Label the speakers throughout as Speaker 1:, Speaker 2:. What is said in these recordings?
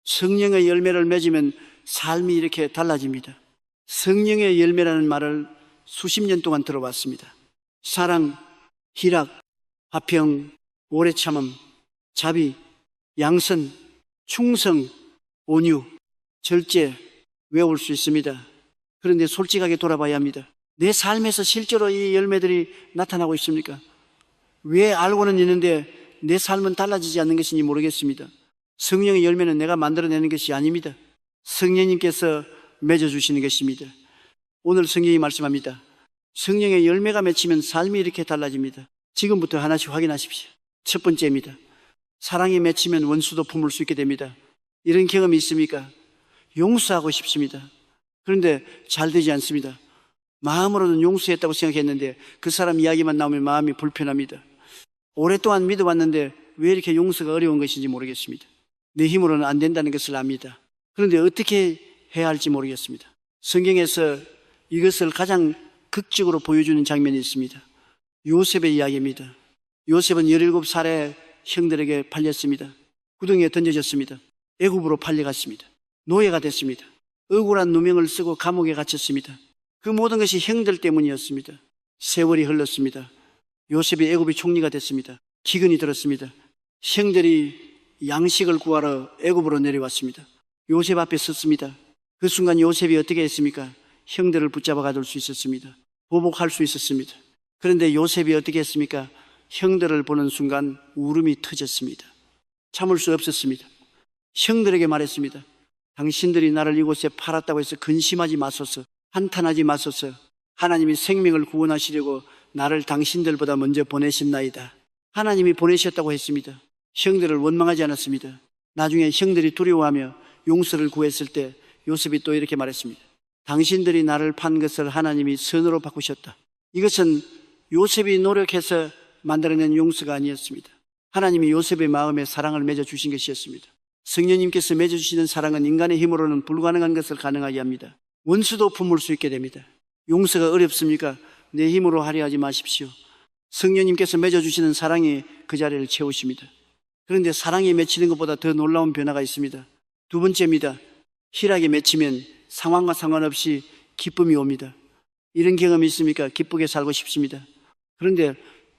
Speaker 1: 성령의 열매를 맺으면 삶이 이렇게 달라집니다. 성령의 열매라는 말을 수십 년 동안 들어봤습니다. 사랑, 희락, 화평, 오래 참음, 자비, 양선, 충성, 온유, 절제 외울 수 있습니다. 그런데 솔직하게 돌아봐야 합니다. 내 삶에서 실제로 이 열매들이 나타나고 있습니까? 왜 알고는 있는데 내 삶은 달라지지 않는 것인지 모르겠습니다. 성령의 열매는 내가 만들어내는 것이 아닙니다. 성령님께서 맺어주시는 것입니다. 오늘 성경이 말씀합니다. 성령의 열매가 맺히면 삶이 이렇게 달라집니다. 지금부터 하나씩 확인하십시오. 첫 번째입니다. 사랑이 맺히면 원수도 품을 수 있게 됩니다. 이런 경험이 있습니까? 용서하고 싶습니다. 그런데 잘 되지 않습니다. 마음으로는 용서했다고 생각했는데 그 사람 이야기만 나오면 마음이 불편합니다. 오랫동안 믿어왔는데 왜 이렇게 용서가 어려운 것인지 모르겠습니다. 내 힘으로는 안 된다는 것을 압니다. 그런데 어떻게 해야 할지 모르겠습니다. 성경에서 이것을 가장 극적으로 보여주는 장면이 있습니다. 요셉의 이야기입니다. 요셉은 17살에 형들에게 팔렸습니다. 구덩이에 던져졌습니다. 애굽으로 팔려갔습니다. 노예가 됐습니다. 억울한 누명을 쓰고 감옥에 갇혔습니다. 그 모든 것이 형들 때문이었습니다. 세월이 흘렀습니다. 요셉이 애굽의 총리가 됐습니다. 기근이 들었습니다. 형들이 양식을 구하러 애굽으로 내려왔습니다. 요셉 앞에 섰습니다. 그 순간 요셉이 어떻게 했습니까? 형들을 붙잡아 가둘 수 있었습니다. 보복할 수 있었습니다. 그런데 요셉이 어떻게 했습니까? 형들을 보는 순간 울음이 터졌습니다. 참을 수 없었습니다. 형들에게 말했습니다. 당신들이 나를 이곳에 팔았다고 해서 근심하지 마소서, 한탄하지 마소서. 하나님이 생명을 구원하시려고 나를 당신들보다 먼저 보내셨나이다. 하나님이 보내셨다고 했습니다. 형들을 원망하지 않았습니다. 나중에 형들이 두려워하며 용서를 구했을 때 요셉이 또 이렇게 말했습니다. 당신들이 나를 판 것을 하나님이 선으로 바꾸셨다. 이것은 요셉이 노력해서 만들어낸 용서가 아니었습니다. 하나님이 요셉의 마음에 사랑을 맺어주신 것이었습니다. 성령님께서 맺어주시는 사랑은 인간의 힘으로는 불가능한 것을 가능하게 합니다. 원수도 품을 수 있게 됩니다. 용서가 어렵습니까? 내 힘으로 하려 하지 마십시오. 성령님께서 맺어주시는 사랑이 그 자리를 채우십니다. 그런데 사랑이 맺히는 것보다 더 놀라운 변화가 있습니다. 두 번째입니다. 희락이 맺히면 상황과 상관없이 기쁨이 옵니다. 이런 경험이 있습니까? 기쁘게 살고 싶습니다. 그런데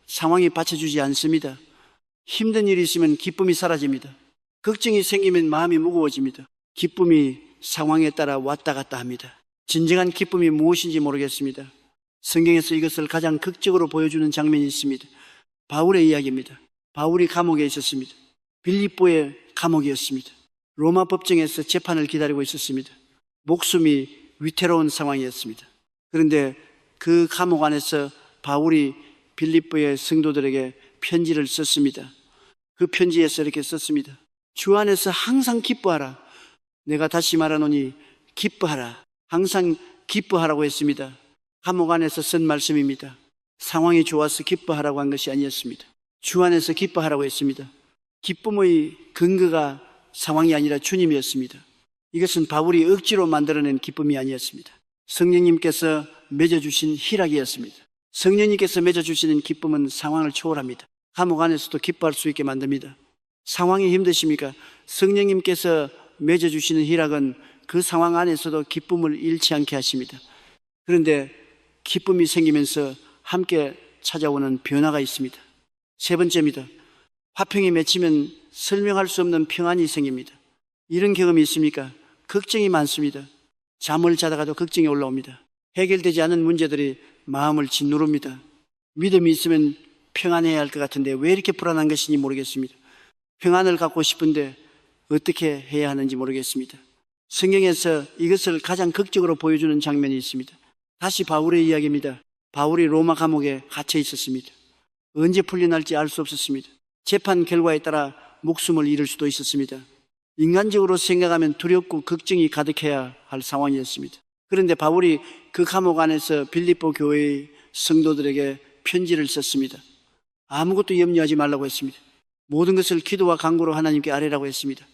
Speaker 1: 상황이 받쳐주지 않습니다. 힘든 일이 있으면 기쁨이 사라집니다. 걱정이 생기면 마음이 무거워집니다. 기쁨이 상황에 따라 왔다 갔다 합니다. 진정한 기쁨이 무엇인지 모르겠습니다. 성경에서 이것을 가장 극적으로 보여주는 장면이 있습니다. 바울의 이야기입니다. 바울이 감옥에 있었습니다. 빌립보의 감옥이었습니다. 로마 법정에서 재판을 기다리고 있었습니다. 목숨이 위태로운 상황이었습니다. 그런데 그 감옥 안에서 바울이 빌립보의 성도들에게 편지를 썼습니다. 그 편지에서 이렇게 썼습니다. 주 안에서 항상 기뻐하라. 내가 다시 말하노니 기뻐하라. 항상 기뻐하라고 했습니다. 감옥 안에서 쓴 말씀입니다. 상황이 좋아서 기뻐하라고 한 것이 아니었습니다. 주 안에서 기뻐하라고 했습니다. 기쁨의 근거가 상황이 아니라 주님이었습니다. 이것은 바울이 억지로 만들어낸 기쁨이 아니었습니다. 성령님께서 맺어주신 희락이었습니다. 성령님께서 맺어주시는 기쁨은 상황을 초월합니다. 감옥 안에서도 기뻐할 수 있게 만듭니다. 상황이 힘드십니까? 성령님께서 맺어주시는 희락은 그 상황 안에서도 기쁨을 잃지 않게 하십니다. 그런데 기쁨이 생기면서 함께 찾아오는 변화가 있습니다. 세 번째입니다. 화평이 맺히면 설명할 수 없는 평안이 생깁니다. 이런 경험이 있습니까? 걱정이 많습니다. 잠을 자다가도 걱정이 올라옵니다. 해결되지 않은 문제들이 마음을 짓누릅니다. 믿음이 있으면 평안해야 할 것 같은데 왜 이렇게 불안한 것인지 모르겠습니다. 평안을 갖고 싶은데 어떻게 해야 하는지 모르겠습니다. 성경에서 이것을 가장 극적으로 보여주는 장면이 있습니다. 다시 바울의 이야기입니다. 바울이 로마 감옥에 갇혀 있었습니다. 언제 풀려날지 알 수 없었습니다. 재판 결과에 따라 목숨을 잃을 수도 있었습니다. 인간적으로 생각하면 두렵고 걱정이 가득해야 할 상황이었습니다. 그런데 바울이 그 감옥 안에서 빌립보 교회의 성도들에게 편지를 썼습니다. 아무것도 염려하지 말라고 했습니다. 모든 것을 기도와 간구로 하나님께 아뢰라고 했습니다.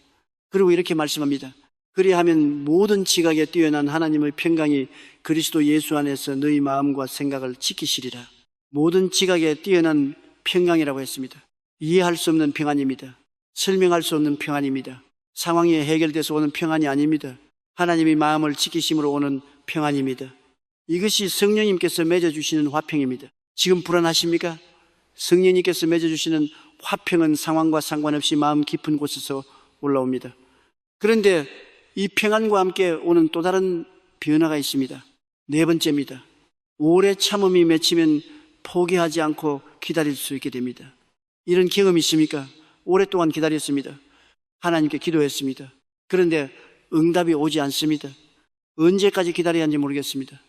Speaker 1: 그리고 이렇게 말씀합니다. 그리하면 모든 지각에 뛰어난 하나님의 평강이 그리스도 예수 안에서 너희 마음과 생각을 지키시리라. 모든 지각에 뛰어난 평강이라고 했습니다. 이해할 수 없는 평안입니다. 설명할 수 없는 평안입니다. 상황이 해결돼서 오는 평안이 아닙니다. 하나님이 마음을 지키심으로 오는 평안입니다. 이것이 성령님께서 맺어주시는 화평입니다. 지금 불안하십니까? 성령님께서 맺어주시는 화평은 상황과 상관없이 마음 깊은 곳에서 올라옵니다. 그런데 이 평안과 함께 오는 또 다른 변화가 있습니다. 네 번째입니다. 오래 참음이 맺히면 포기하지 않고 기다릴 수 있게 됩니다. 이런 경험이 있습니까? 오랫동안 기다렸습니다. 하나님께 기도했습니다. 그런데 응답이 오지 않습니다. 언제까지 기다려야 하는지 모르겠습니다.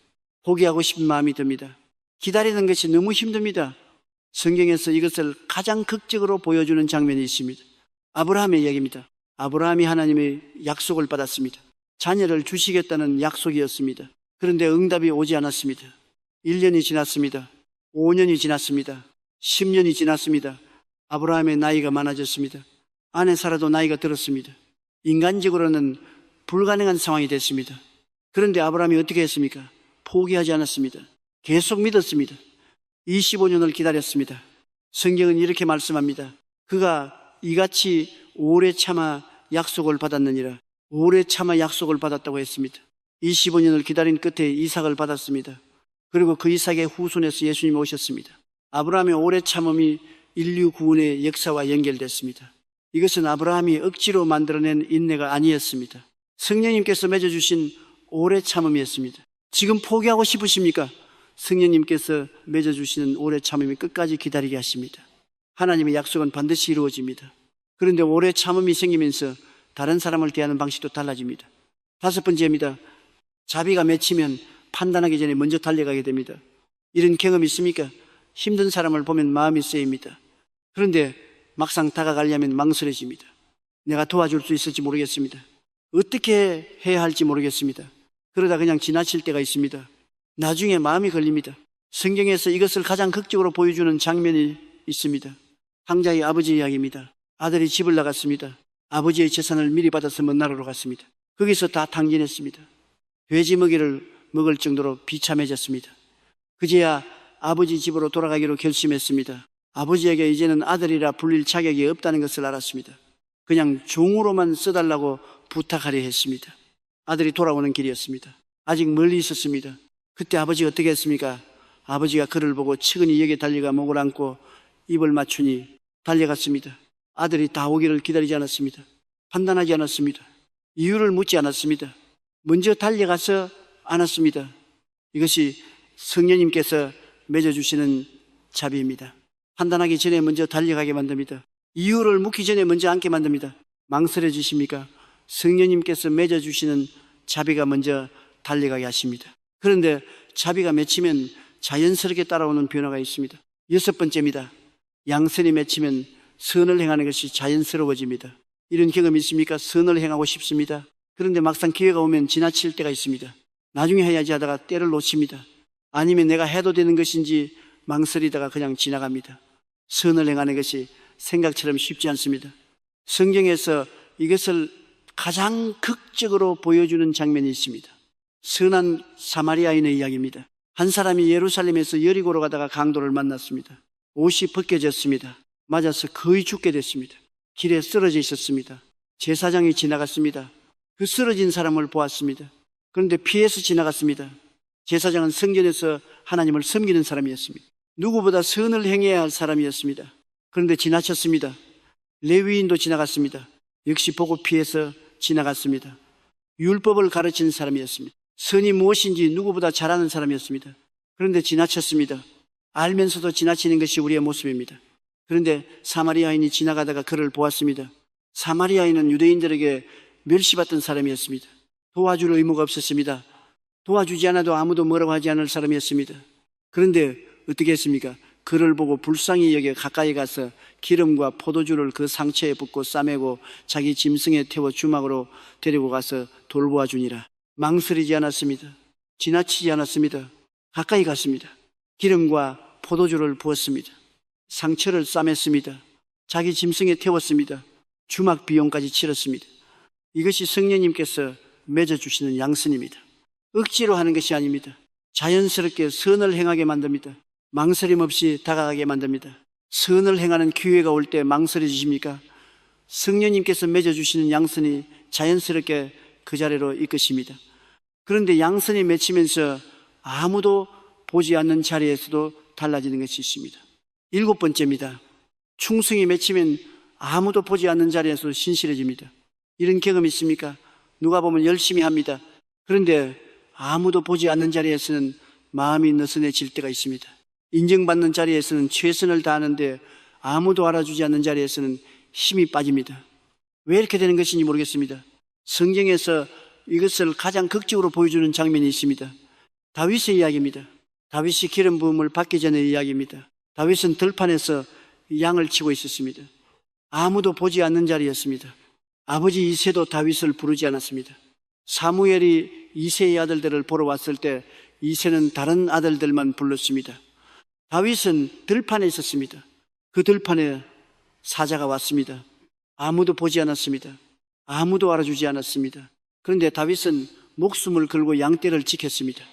Speaker 1: 포기하고 싶은 마음이 듭니다. 기다리는 것이 너무 힘듭니다. 성경에서 이것을 가장 극적으로 보여주는 장면이 있습니다. 아브라함의 이야기입니다. 아브라함이 하나님의 약속을 받았습니다. 자녀를 주시겠다는 약속이었습니다. 그런데 응답이 오지 않았습니다. 1년이 지났습니다. 5년이 지났습니다. 10년이 지났습니다. 아브라함의 나이가 많아졌습니다. 아내 사라도 나이가 들었습니다. 인간적으로는 불가능한 상황이 됐습니다. 그런데 아브라함이 어떻게 했습니까? 포기하지 않았습니다. 계속 믿었습니다. 25년을 기다렸습니다. 성경은 이렇게 말씀합니다. 그가 이같이 오래 참아 약속을 받았느니라. 오래 참아 약속을 받았다고 했습니다. 25년을 기다린 끝에 이삭을 받았습니다. 그리고 그 이삭의 후손에서 예수님이 오셨습니다. 아브라함의 오래 참음이 인류 구원의 역사와 연결됐습니다. 이것은 아브라함이 억지로 만들어낸 인내가 아니었습니다. 성령님께서 맺어주신 오래 참음이었습니다. 지금 포기하고 싶으십니까? 성령님께서 맺어주시는 오래 참음이 끝까지 기다리게 하십니다. 하나님의 약속은 반드시 이루어집니다. 그런데 오래 참음이 생기면서 다른 사람을 대하는 방식도 달라집니다. 다섯 번째입니다. 자비가 맺히면 판단하기 전에 먼저 달려가게 됩니다. 이런 경험이 있습니까? 힘든 사람을 보면 마음이 쓰입니다. 그런데 막상 다가가려면 망설여집니다. 내가 도와줄 수 있을지 모르겠습니다. 어떻게 해야 할지 모르겠습니다. 그러다 그냥 지나칠 때가 있습니다. 나중에 마음이 걸립니다. 성경에서 이것을 가장 극적으로 보여주는 장면이 있습니다. 황자의 아버지 이야기입니다. 아들이 집을 나갔습니다. 아버지의 재산을 미리 받아서 먼 나라로 갔습니다. 거기서 다 탕진했습니다. 돼지 먹이를 먹을 정도로 비참해졌습니다. 그제야 아버지 집으로 돌아가기로 결심했습니다. 아버지에게 이제는 아들이라 불릴 자격이 없다는 것을 알았습니다. 그냥 종으로만 써달라고 부탁하려 했습니다. 아들이 돌아오는 길이었습니다. 아직 멀리 있었습니다. 그때 아버지가 어떻게 했습니까? 아버지가 그를 보고 측은히 역에 달려가 목을 안고 입을 맞추니 달려갔습니다. 아들이 다 오기를 기다리지 않았습니다. 판단하지 않았습니다. 이유를 묻지 않았습니다. 먼저 달려가서 안았습니다. 이것이 성령님께서 맺어주시는 자비입니다. 판단하기 전에 먼저 달려가게 만듭니다. 이유를 묻기 전에 먼저 안게 만듭니다. 망설여지십니까? 성령님께서 맺어주시는 자비가 먼저 달려가게 하십니다. 그런데 자비가 맺히면 자연스럽게 따라오는 변화가 있습니다. 여섯 번째입니다. 양선이 맺히면 선을 행하는 것이 자연스러워집니다. 이런 경험이 있습니까? 선을 행하고 싶습니다. 그런데 막상 기회가 오면 지나칠 때가 있습니다. 나중에 해야지 하다가 때를 놓칩니다. 아니면 내가 해도 되는 것인지 망설이다가 그냥 지나갑니다. 선을 행하는 것이 생각처럼 쉽지 않습니다. 성경에서 이것을 가장 극적으로 보여주는 장면이 있습니다. 선한 사마리아인의 이야기입니다. 한 사람이 예루살렘에서 여리고로 가다가 강도를 만났습니다. 옷이 벗겨졌습니다. 맞아서 거의 죽게 됐습니다. 길에 쓰러져 있었습니다. 제사장이 지나갔습니다. 그 쓰러진 사람을 보았습니다. 그런데 피해서 지나갔습니다. 제사장은 성전에서 하나님을 섬기는 사람이었습니다. 누구보다 선을 행해야 할 사람이었습니다. 그런데 지나쳤습니다. 레위인도 지나갔습니다. 역시 보고 피해서 지나갔습니다. 율법을 가르치는 사람이었습니다. 선이 무엇인지 누구보다 잘 아는 사람이었습니다. 그런데 지나쳤습니다. 알면서도 지나치는 것이 우리의 모습입니다. 그런데 사마리아인이 지나가다가 그를 보았습니다. 사마리아인은 유대인들에게 멸시받던 사람이었습니다. 도와줄 의무가 없었습니다. 도와주지 않아도 아무도 뭐라고 하지 않을 사람이었습니다. 그런데 어떻게 했습니까? 그를 보고 불쌍히 여겨 가까이 가서 기름과 포도주를 그 상처에 붓고 싸매고 자기 짐승에 태워 주막으로 데리고 가서 돌보아 주니라. 망설이지 않았습니다. 지나치지 않았습니다. 가까이 갔습니다. 기름과 포도주를 부었습니다. 상처를 싸맸습니다. 자기 짐승에 태웠습니다. 주막 비용까지 치렀습니다. 이것이 성령님께서 맺어주시는 양선입니다. 억지로 하는 것이 아닙니다. 자연스럽게 선을 행하게 만듭니다. 망설임 없이 다가가게 만듭니다. 선을 행하는 기회가 올 때 망설여지십니까? 성령님께서 맺어주시는 양선이 자연스럽게 그 자리로 이끄십니다. 그런데 양선이 맺히면서 아무도 보지 않는 자리에서도 달라지는 것이 있습니다. 7번째입니다. 충성이 맺히면 아무도 보지 않는 자리에서도 신실해집니다. 이런 경험 있습니까? 누가 보면 열심히 합니다. 그런데 아무도 보지 않는 자리에서는 마음이 느슨해질 때가 있습니다. 인정받는 자리에서는 최선을 다하는데 아무도 알아주지 않는 자리에서는 힘이 빠집니다. 왜 이렇게 되는 것인지 모르겠습니다. 성경에서 이것을 가장 극적으로 보여주는 장면이 있습니다. 다윗의 이야기입니다. 다윗이 기름 부음을 받기 전의 이야기입니다. 다윗은 들판에서 양을 치고 있었습니다. 아무도 보지 않는 자리였습니다. 아버지 이새도 다윗을 부르지 않았습니다. 사무엘이 이새의 아들들을 보러 왔을 때 이새는 다른 아들들만 불렀습니다. 다윗은 들판에 있었습니다. 그 들판에 사자가 왔습니다. 아무도 보지 않았습니다. 아무도 알아주지 않았습니다. 그런데 다윗은 목숨을 걸고 양떼를 지켰습니다.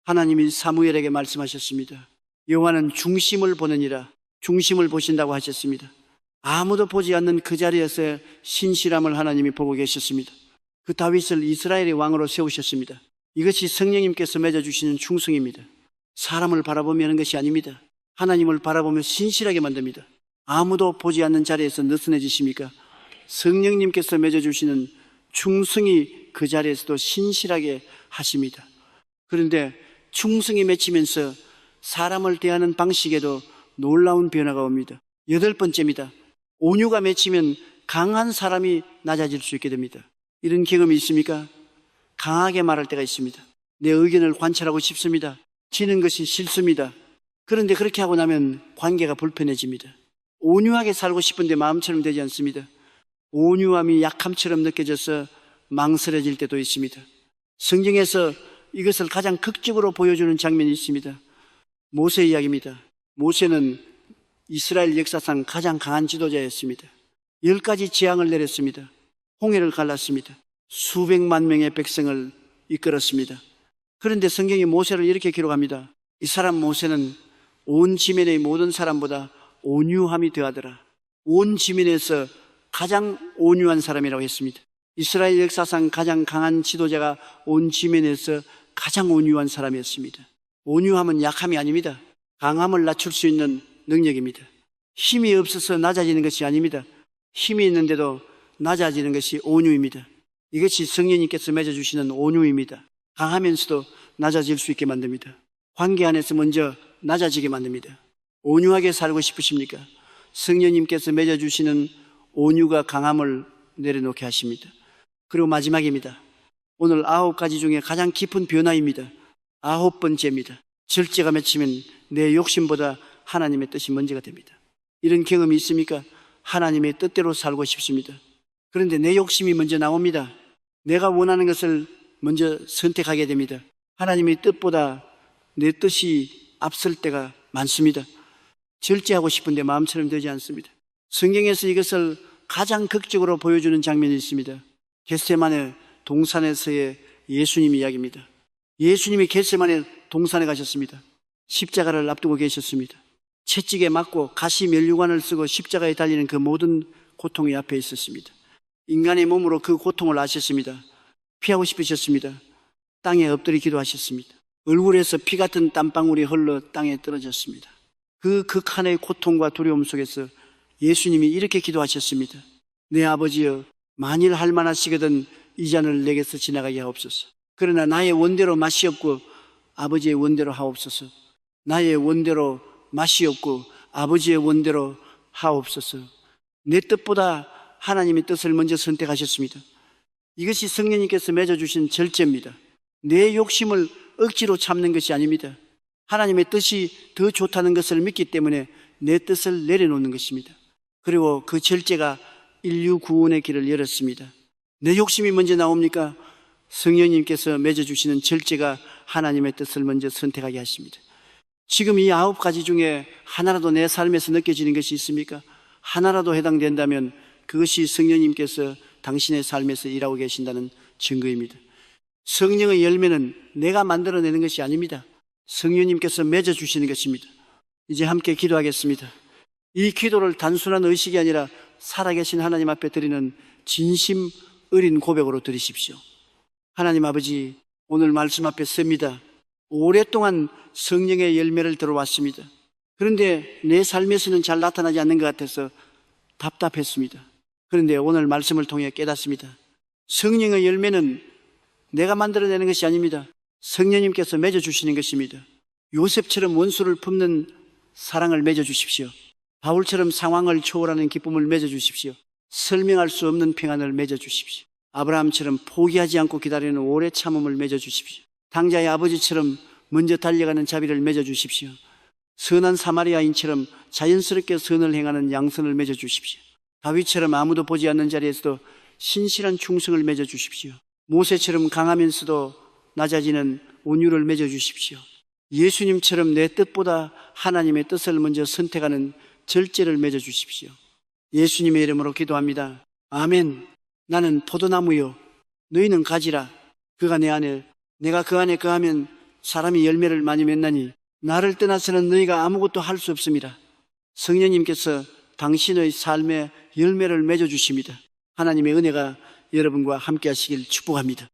Speaker 1: 하나님이 사무엘에게 말씀하셨습니다. 여호와는 중심을 보느니라. 중심을 보신다고 하셨습니다. 아무도 보지 않는 그 자리에서 신실함을 하나님이 보고 계셨습니다. 그 다윗을 이스라엘의 왕으로 세우셨습니다. 이것이 성령님께서 맺어주시는 충성입니다. 사람을 바라보며 하는 것이 아닙니다. 하나님을 바라보며 신실하게 만듭니다. 아무도 보지 않는 자리에서 느슨해지십니까? 성령님께서 맺어주시는 충성이 그 자리에서도 신실하게 하십니다. 그런데 충성이 맺히면서 사람을 대하는 방식에도 놀라운 변화가 옵니다. 8번째입니다. 온유가 맺히면 강한 사람이 낮아질 수 있게 됩니다. 이런 경험이 있습니까? 강하게 말할 때가 있습니다. 내 의견을 관찰하고 싶습니다. 지는 것이 싫습니다. 그런데 그렇게 하고 나면 관계가 불편해집니다. 온유하게 살고 싶은데 마음처럼 되지 않습니다. 온유함이 약함처럼 느껴져서 망설여질 때도 있습니다. 성경에서 이것을 가장 극적으로 보여주는 장면이 있습니다. 모세 이야기입니다. 모세는 이스라엘 역사상 가장 강한 지도자였습니다. 10가지 재앙을 내렸습니다. 홍해를 갈랐습니다. 수백만 명의 백성을 이끌었습니다. 그런데 성경이 모세를 이렇게 기록합니다. 이 사람 모세는 온 지면의 모든 사람보다 온유함이 더하더라. 온 지면에서 가장 온유한 사람이라고 했습니다. 이스라엘 역사상 가장 강한 지도자가 온 지면에서 가장 온유한 사람이었습니다. 온유함은 약함이 아닙니다. 강함을 낮출 수 있는 능력입니다. 힘이 없어서 낮아지는 것이 아닙니다. 힘이 있는데도 낮아지는 것이 온유입니다. 이것이 성령님께서 맺어주시는 온유입니다. 강하면서도 낮아질 수 있게 만듭니다. 관계 안에서 먼저 낮아지게 만듭니다. 온유하게 살고 싶으십니까? 성령님께서 맺어주시는 온유가 강함을 내려놓게 하십니다. 그리고 마지막입니다. 오늘 9가지 중에 가장 깊은 변화입니다. 9번째입니다. 절제가 맺히면 내 욕심보다 하나님의 뜻이 먼저가 됩니다. 이런 경험이 있습니까? 하나님의 뜻대로 살고 싶습니다. 그런데 내 욕심이 먼저 나옵니다. 내가 원하는 것을 먼저 선택하게 됩니다. 하나님의 뜻보다 내 뜻이 앞설 때가 많습니다. 절제하고 싶은데 마음처럼 되지 않습니다. 성경에서 이것을 가장 극적으로 보여주는 장면이 있습니다. 겟세마네 동산에서의 예수님 이야기입니다. 예수님이 겟세마네 동산에 가셨습니다. 십자가를 앞두고 계셨습니다. 채찍에 맞고 가시 면류관을 쓰고 십자가에 달리는 그 모든 고통이 앞에 있었습니다. 인간의 몸으로 그 고통을 아셨습니다. 피하고 싶으셨습니다. 땅에 엎드려 기도하셨습니다. 얼굴에서 피 같은 땀방울이 흘러 땅에 떨어졌습니다. 그 극한의 고통과 두려움 속에서 예수님이 이렇게 기도하셨습니다. 내 아버지여, 만일 할 만하시거든 이 잔을 내게서 지나가게 하옵소서. 그러나 나의 원대로 맛이 없고 아버지의 원대로 하옵소서. 나의 원대로 맛이 없고 아버지의 원대로 하옵소서. 내 뜻보다 하나님의 뜻을 먼저 선택하셨습니다. 이것이 성령님께서 맺어주신 절제입니다. 내 욕심을 억지로 참는 것이 아닙니다. 하나님의 뜻이 더 좋다는 것을 믿기 때문에 내 뜻을 내려놓는 것입니다. 그리고 그 절제가 인류 구원의 길을 열었습니다. 내 욕심이 먼저 나옵니까? 성령님께서 맺어주시는 절제가 하나님의 뜻을 먼저 선택하게 하십니다. 지금 이 9가지 중에 하나라도 내 삶에서 느껴지는 것이 있습니까? 하나라도 해당된다면 그것이 성령님께서 당신의 삶에서 일하고 계신다는 증거입니다. 성령의 열매는 내가 만들어내는 것이 아닙니다. 성령님께서 맺어주시는 것입니다. 이제 함께 기도하겠습니다. 이 기도를 단순한 의식이 아니라 살아계신 하나님 앞에 드리는 진심 어린 고백으로 드리십시오. 하나님 아버지, 오늘 말씀 앞에 섭니다. 오랫동안 성령의 열매를 들어왔습니다. 그런데 내 삶에서는 잘 나타나지 않는 것 같아서 답답했습니다. 그런데 오늘 말씀을 통해 깨닫습니다. 성령의 열매는 내가 만들어내는 것이 아닙니다. 성령님께서 맺어주시는 것입니다. 요셉처럼 원수를 품는 사랑을 맺어주십시오. 바울처럼 상황을 초월하는 기쁨을 맺어주십시오. 설명할 수 없는 평안을 맺어주십시오. 아브라함처럼 포기하지 않고 기다리는 오래 참음을 맺어주십시오. 당자의 아버지처럼 먼저 달려가는 자비를 맺어주십시오. 선한 사마리아인처럼 자연스럽게 선을 행하는 양선을 맺어주십시오. 다윗처럼 아무도 보지 않는 자리에서도 신실한 충성을 맺어주십시오. 모세처럼 강하면서도 낮아지는 온유를 맺어주십시오. 예수님처럼 내 뜻보다 하나님의 뜻을 먼저 선택하는 절제를 맺어주십시오. 예수님의 이름으로 기도합니다. 아멘. 나는 포도나무요, 너희는 가지라. 그가 내 안에, 내가 그 안에 거하면 사람이 열매를 많이 맺나니 나를 떠나서는 너희가 아무것도 할 수 없습니다. 성령님께서 당신의 삶에 열매를 맺어주십니다. 하나님의 은혜가 여러분과 함께 하시길 축복합니다.